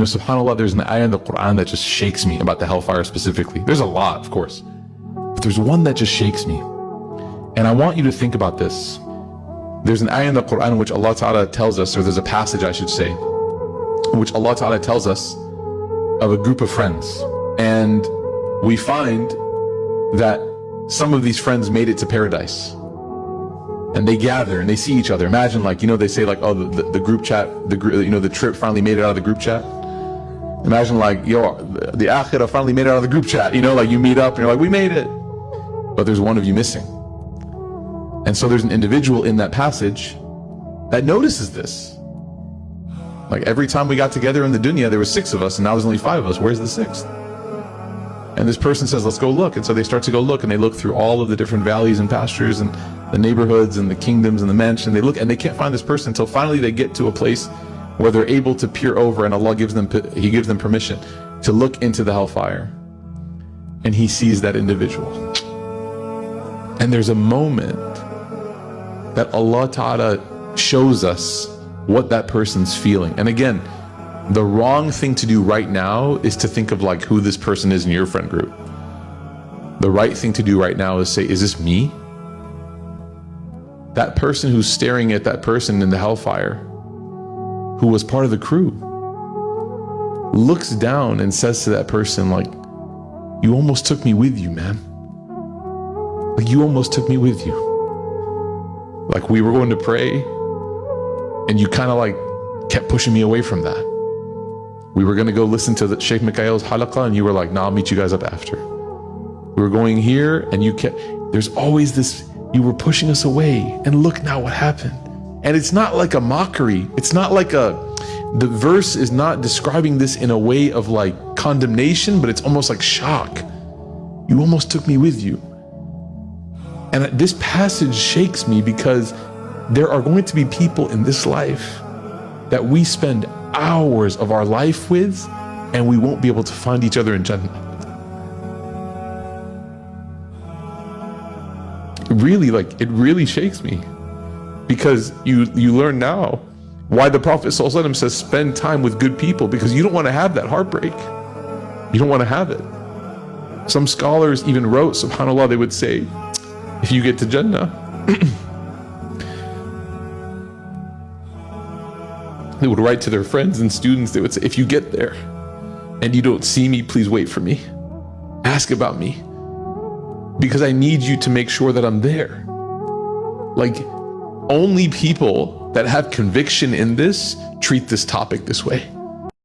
know, subhanAllah, there's an ayah in the Quran that just shakes me about the hellfire specifically. There's a lot, of course, but there's one that just shakes me. And I want you to think about this. There's an ayah in the Quran in which Allah Ta'ala tells us, or there's a passage I should say, in which Allah Ta'ala tells us of a group of friends. And we find that some of these friends made it to paradise. And they gather and they see each other. Imagine, like, you know, they say like, oh, the group chat, the trip finally made it out of the group chat. Imagine like, yo, the akhirah finally made it out of the group chat. You know, like you meet up and you're like, we made it. But there's one of you missing. And so there's an individual in that passage that notices this. Like every time we got together in the dunya, there were 6 of us and now there's only 5 of us. Where's the 6th? And this person says, let's go look. And so they start to go look, and they look through all of the different valleys and pastures and the neighborhoods and the kingdoms and the mansion. They look and they can't find this person until finally they get to a place where they're able to peer over, and Allah gives them permission to look into the hellfire. And he sees that individual. And there's a moment that Allah Ta'ala shows us what that person's feeling. And again, the wrong thing to do right now is to think of like who this person is in your friend group. The right thing to do right now is say, is this me? That person who's staring at that person in the hellfire, who was part of the crew, looks down and says to that person, like, you almost took me with you, man. Like, you almost took me with you. Like, we were going to pray and you kind of like kept pushing me away from that. We were going to go listen to the Sheikh Mikhail's halaqah and you were like, nah, I'll meet you guys up after. We were going here and you kept, there's always this, you were pushing us away, and look now what happened. And it's not like a mockery. It's not like the verse is not describing this in a way of like condemnation, but it's almost like shock. You almost took me with you. And this passage shakes me because there are going to be people in this life that we spend hours of our life with, and we won't be able to find each other in Jannah. Really, like, it really shakes me, because you learn now why the Prophet ﷺ says spend time with good people, because you don't want to have that heartbreak. You don't want to have it. Some scholars even wrote, subhanAllah, they would say, if you get to Jannah, they would write to their friends and students, they would say, if you get there and you don't see me, please wait for me. Ask about me, because I need you to make sure that I'm there. Like, only people that have conviction in this treat this topic this way.